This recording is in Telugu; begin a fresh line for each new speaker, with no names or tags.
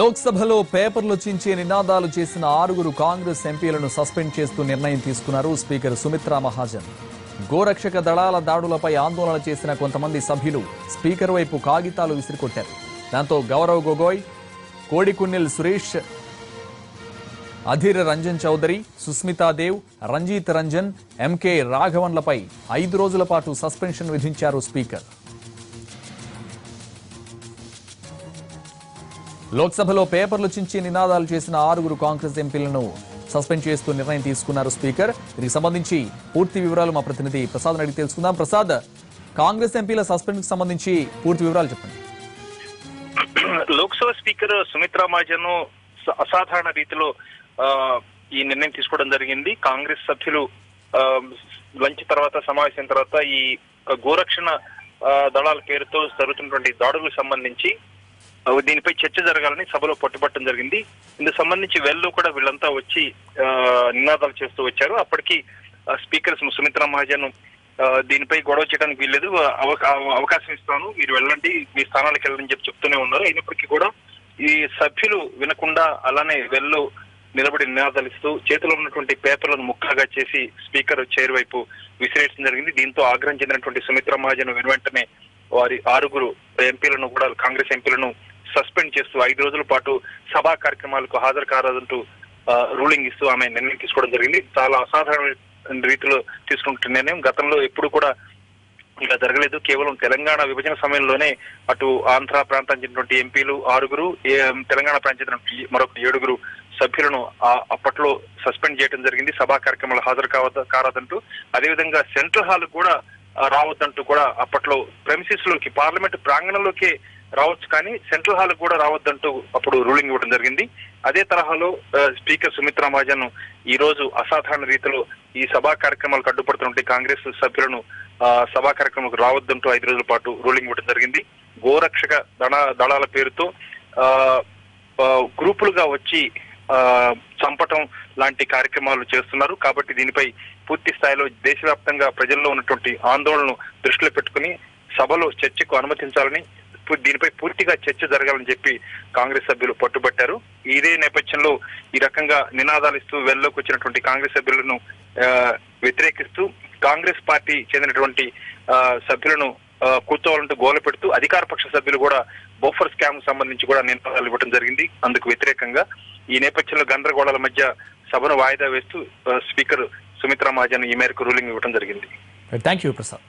లోక్సభలో పేపర్లు చించే నినాదాలు చేసిన 6 కాంగ్రెస్ ఎంపీలను సస్పెండ్ చేస్తూ నిర్ణయం తీసుకున్నారు స్పీకర్ సుమిత్రా మహాజన్. గోరక్షక దళాల దాడులపై ఆందోళన చేసిన కొంతమంది సభ్యులు స్పీకర్ వైపు కాగితాలు విసిరికొట్టారు. దాంతో గౌరవ్ గొగోయ్, కోడికున్నిల్ సురేష్, అధీర్ రంజన్ చౌదరి, సుస్మితా దేవ్, రంజిత్ రంజన్, ఎంకే రాఘవన్లపై 5 రోజుల పాటు సస్పెన్షన్ విధించారు స్పీకర్. లోక్సభలో పేపర్లు చించి నినాదాలు చేసిన 6 కాంగ్రెస్ ఎంపీలను సస్పెండ్ చేస్తూ నిర్ణయం తీసుకున్నారు స్పీకర్. దీనికి సంబంధించి పూర్తి వివరాలు మా ప్రతినిధి ప్రసాద్ అడిగి తెలుసుకుందాం. ప్రసాద్, కాంగ్రెస్ ఎంపీల సస్పెండ్ కి సంబంధించి పూర్తి వివరాలు చెప్పండి.
లోక్సభ స్పీకర్ సుమిత్రా మహాజన్ అసాధారణ రీతిలో ఈ నిర్ణయం తీసుకోవడం జరిగింది. కాంగ్రెస్ సభ్యులు లంచ్ తర్వాత, సమావేశం తర్వాత ఈ గోరక్షణ దళాల పేరుతో జరుగుతున్నటువంటి దాడులకు సంబంధించి దీనిపై చర్చ జరగాలని సభలో పట్టుబట్టడం జరిగింది. ఇందుకు సంబంధించి వెల్లో కూడా వీళ్ళంతా వచ్చి నినాదాలు చేస్తూ వచ్చారు. అప్పటికి స్పీకర్ సుమిత్రా మహాజన్ దీనిపై గొడవ చేయడానికి వీల్లేదు, అవకాశం ఇస్తాను, మీరు వెళ్ళండి, మీ స్థానాలకు వెళ్ళని చెప్తూనే ఉన్నారు. అయినప్పటికీ కూడా ఈ సభ్యులు వినకుండా అలానే వెల్లో నిలబడి నినాదాలు ఇస్తూ చేతిలో ఉన్నటువంటి పేపర్లను ముక్కలుగా చేసి స్పీకర్ చైర్ వైపు విసిరేయడం జరిగింది. దీంతో ఆగ్రహం చెందినటువంటి సుమిత్రా మహాజన్ వెంటనే వారి 6 ఎంపీలను కూడా, కాంగ్రెస్ ఎంపీలను సస్పెండ్ చేస్తూ 5 రోజుల పాటు సభా కార్యక్రమాలకు హాజరు కారాదంటూ రూలింగ్ ఇస్తూ ఆమె నిర్ణయం తీసుకోవడం జరిగింది. చాలా అసాధారణ రీతిలో తీసుకుంటున్న నిర్ణయం. గతంలో ఎప్పుడు కూడా ఇలా జరగలేదు. కేవలం తెలంగాణ విభజన సమయంలోనే అటు ఆంధ్ర ప్రాంతానికి చెందినటువంటి ఎంపీలు 6, తెలంగాణ ప్రాంతం చెందిన మరొక 7 సభ్యులను అప్పట్లో సస్పెండ్ చేయడం జరిగింది, సభా కార్యక్రమాలు హాజరు కారాదంటూ. అదేవిధంగా సెంట్రల్ హాల్ కూడా రావద్దంటూ కూడా అప్పట్లో ప్రెమిసిస్ లోకి, పార్లమెంట్ ప్రాంగణంలోకి రావచ్చు కానీ సెంట్రల్ హాల్ కూడా రావద్దంటూ అప్పుడు రూలింగ్ ఇవ్వడం జరిగింది. అదే తరహాలో స్పీకర్ సుమిత్రా మహాజన్ ఈ రోజు అసాధారణ రీతిలో ఈ సభా కార్యక్రమాలకు అడ్డుపడుతున్న కాంగ్రెస్ సభ్యులను సభా కార్యక్రమాలకు రావద్దంటూ 5 రోజుల పాటు రూలింగ్ ఇవ్వడం జరిగింది. గోరక్షక దళాల పేరుతో గ్రూపులుగా వచ్చి చంపటం లాంటి కార్యక్రమాలు చేస్తున్నారు. కాబట్టి దీనిపై పూర్తి స్థాయిలో దేశవ్యాప్తంగా ప్రజల్లో ఉన్నటువంటి ఆందోళనను దృష్టిలో పెట్టుకుని సభలో చర్చకు అనుమతించాలని, దీనిపై పూర్తిగా చర్చ జరగాలని చెప్పి కాంగ్రెస్ సభ్యులు పట్టుబట్టారు. ఇదే నేపథ్యంలో ఈ రకంగా నినాదాలు ఇస్తూ వెల్లోకి వచ్చినటువంటి కాంగ్రెస్ సభ్యులను వ్యతిరేకిస్తూ కాంగ్రెస్ పార్టీ చెందినటువంటి సభ్యులను కూర్చోవాలంటూ గోల పెడుతూ అధికార పక్ష సభ్యులు కూడా బోఫర్ స్కామ్ సంబంధించి కూడా నినాదాలు ఇవ్వడం జరిగింది. అందుకు వ్యతిరేకంగా ఈ నేపథ్యంలో గందరగోళాల మధ్య సభను వాయిదా వేస్తూ స్పీకర్ సుమిత్రా మహాజన్ ఈ మేరకు రూలింగ్ ఇవ్వడం జరిగింది.
Thank you Prasad.